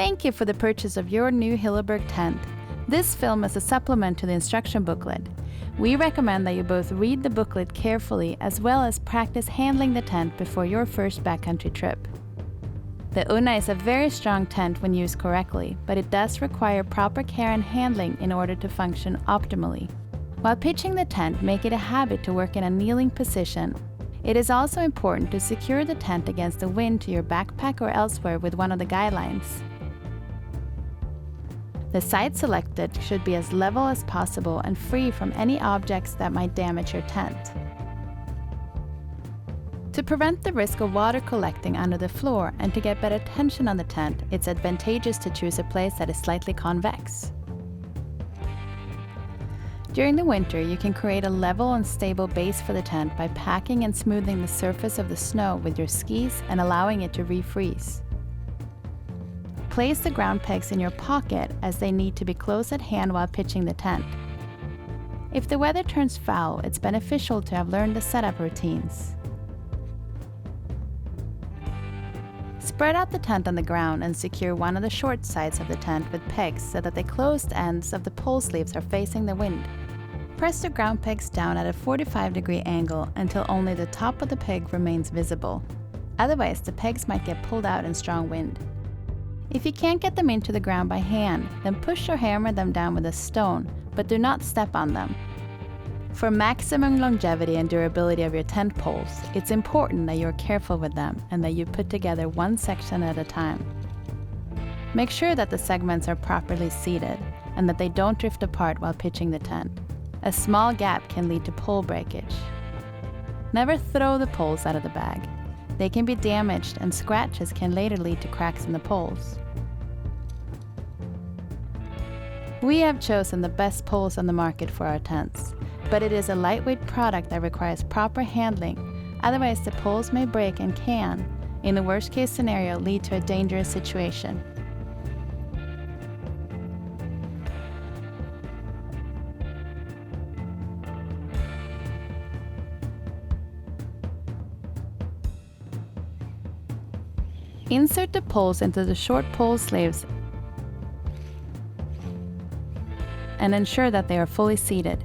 Thank you for the purchase of your new Hilleberg tent. This film is a supplement to the instruction booklet. We recommend that you both read the booklet carefully as well as practice handling the tent before your first backcountry trip. The Unna is a very strong tent when used correctly, but it does require proper care and handling in order to function optimally. While pitching the tent, make it a habit to work in a kneeling position. It is also important to secure the tent against the wind to your backpack or elsewhere with one of the guy lines. The site selected should be as level as possible and free from any objects that might damage your tent. To prevent the risk of water collecting under the floor and to get better tension on the tent, it's advantageous to choose a place that is slightly convex. During the winter, you can create a level and stable base for the tent by packing and smoothing the surface of the snow with your skis and allowing it to refreeze. Place the ground pegs in your pocket as they need to be close at hand while pitching the tent. If the weather turns foul, it's beneficial to have learned the setup routines. Spread out the tent on the ground and secure one of the short sides of the tent with pegs so that the closed ends of the pole sleeves are facing the wind. Press the ground pegs down at a 45-degree angle until only the top of the peg remains visible. Otherwise, the pegs might get pulled out in strong wind. If you can't get them into the ground by hand, then push or hammer them down with a stone, but do not step on them. For maximum longevity and durability of your tent poles, it's important that you're careful with them and that you put together one section at a time. Make sure that the segments are properly seated and that they don't drift apart while pitching the tent. A small gap can lead to pole breakage. Never throw the poles out of the bag. They can be damaged and scratches can later lead to cracks in the poles. We have chosen the best poles on the market for our tents, but it is a lightweight product that requires proper handling, otherwise the poles may break and can, in the worst case scenario, lead to a dangerous situation. Insert the poles into the short pole sleeves and ensure that they are fully seated.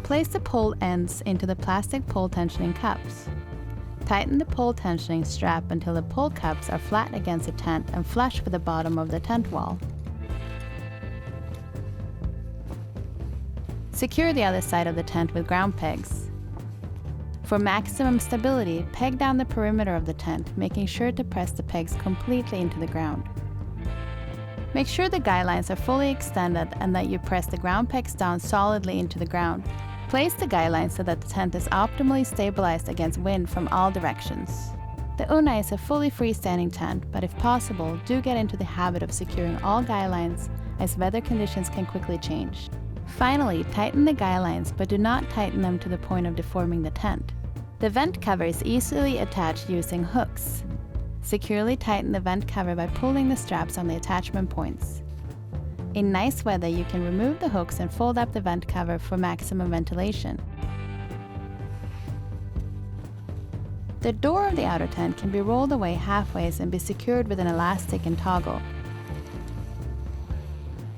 Place the pole ends into the plastic pole tensioning cups. Tighten the pole tensioning strap until the pole cups are flat against the tent and flush with the bottom of the tent wall. Secure the other side of the tent with ground pegs. For maximum stability, peg down the perimeter of the tent, making sure to press the pegs completely into the ground. Make sure the guy lines are fully extended and that you press the ground pegs down solidly into the ground. Place the guy lines so that the tent is optimally stabilized against wind from all directions. The Unna is a fully freestanding tent, but if possible, do get into the habit of securing all guy lines as weather conditions can quickly change. Finally, tighten the guy lines, but do not tighten them to the point of deforming the tent. The vent cover is easily attached using hooks. Securely tighten the vent cover by pulling the straps on the attachment points. In nice weather, you can remove the hooks and fold up the vent cover for maximum ventilation. The door of the outer tent can be rolled away halfways and be secured with an elastic and toggle.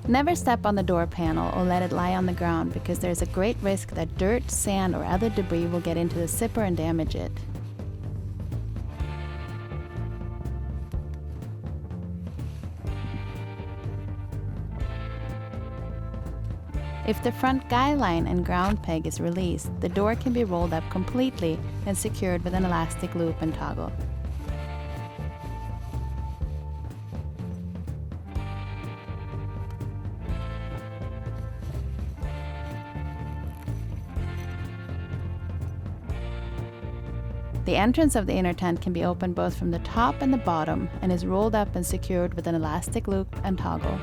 Never step on the door panel or let it lie on the ground because there is a great risk that dirt, sand, or other debris will get into the zipper and damage it. If the front guy line and ground peg is released, the door can be rolled up completely and secured with an elastic loop and toggle. The entrance of the inner tent can be opened both from the top and the bottom and is rolled up and secured with an elastic loop and toggle.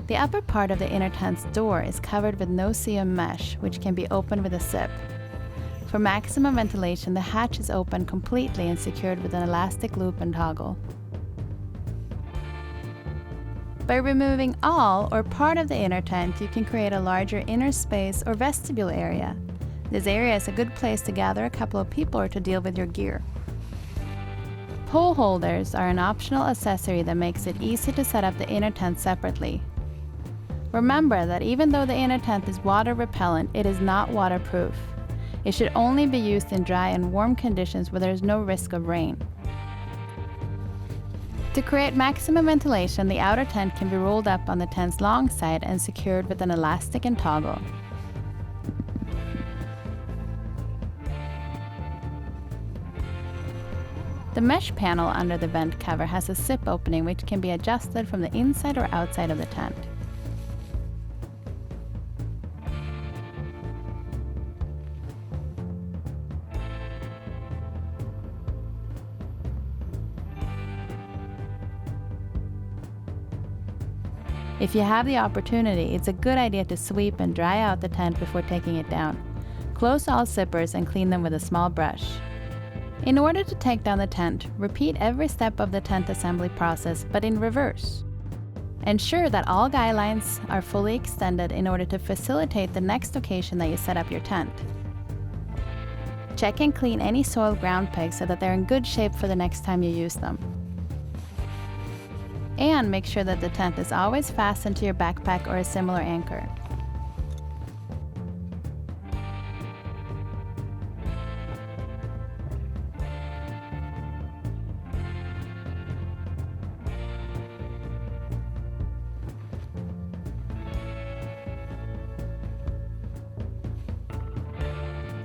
The upper part of the inner tent's door is covered with no-seam mesh, which can be opened with a zip. For maximum ventilation, the hatch is opened completely and secured with an elastic loop and toggle. By removing all or part of the inner tent, you can create a larger inner space or vestibule area. This area is a good place to gather a couple of people or to deal with your gear. Pole holders are an optional accessory that makes it easy to set up the inner tent separately. Remember that even though the inner tent is water repellent, it is not waterproof. It should only be used in dry and warm conditions where there is no risk of rain. To create maximum ventilation, the outer tent can be rolled up on the tent's long side and secured with an elastic and toggle. The mesh panel under the vent cover has a zip opening which can be adjusted from the inside or outside of the tent. If you have the opportunity, it's a good idea to sweep and dry out the tent before taking it down. Close all zippers and clean them with a small brush. In order to take down the tent, repeat every step of the tent assembly process, but in reverse. Ensure that all guy lines are fully extended in order to facilitate the next occasion that you set up your tent. Check and clean any soiled ground pegs so that they're in good shape for the next time you use them. And make sure that the tent is always fastened to your backpack or a similar anchor.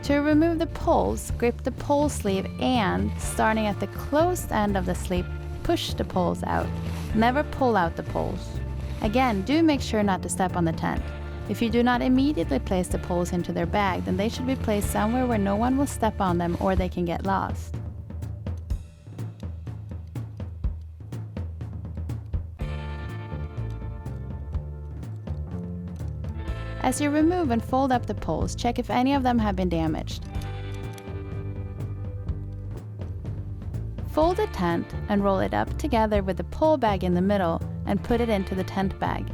To remove the poles, grip the pole sleeve and, starting at the closed end of the sleeve, push the poles out. Never pull out the poles. Again, do make sure not to step on the tent. If you do not immediately place the poles into their bag, then they should be placed somewhere where no one will step on them or they can get lost. As you remove and fold up the poles, check if any of them have been damaged. Fold the tent and roll it up together with the pole bag in the middle and put it into the tent bag.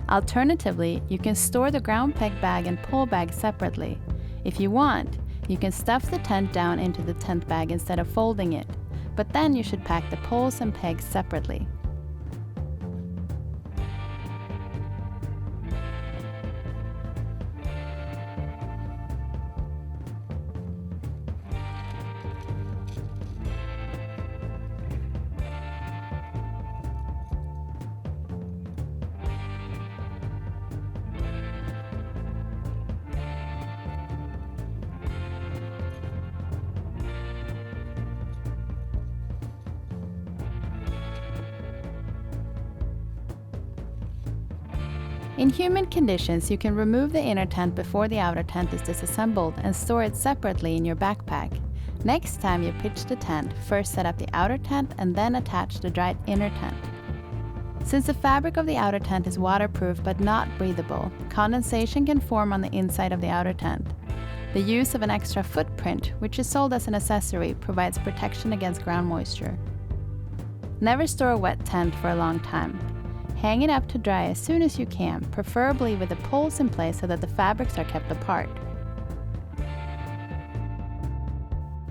Alternatively, you can store the ground peg bag and pole bag separately. If you want, you can stuff the tent down into the tent bag instead of folding it, but then you should pack the poles and pegs separately. In humid conditions, you can remove the inner tent before the outer tent is disassembled and store it separately in your backpack. Next time you pitch the tent, first set up the outer tent and then attach the dried inner tent. Since the fabric of the outer tent is waterproof but not breathable, condensation can form on the inside of the outer tent. The use of an extra footprint, which is sold as an accessory, provides protection against ground moisture. Never store a wet tent for a long time. Hang it up to dry as soon as you can, preferably with the poles in place so that the fabrics are kept apart.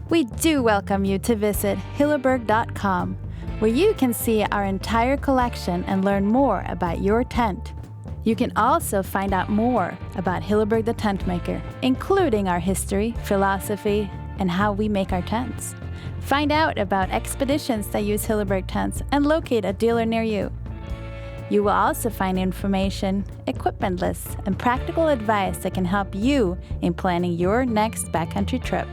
We do welcome you to visit Hilleberg.com, where you can see our entire collection and learn more about your tent. You can also find out more about Hilleberg the Tent Maker, including our history, philosophy, and how we make our tents. Find out about expeditions that use Hilleberg tents and locate a dealer near you. You will also find information, equipment lists, and practical advice that can help you in planning your next backcountry trip.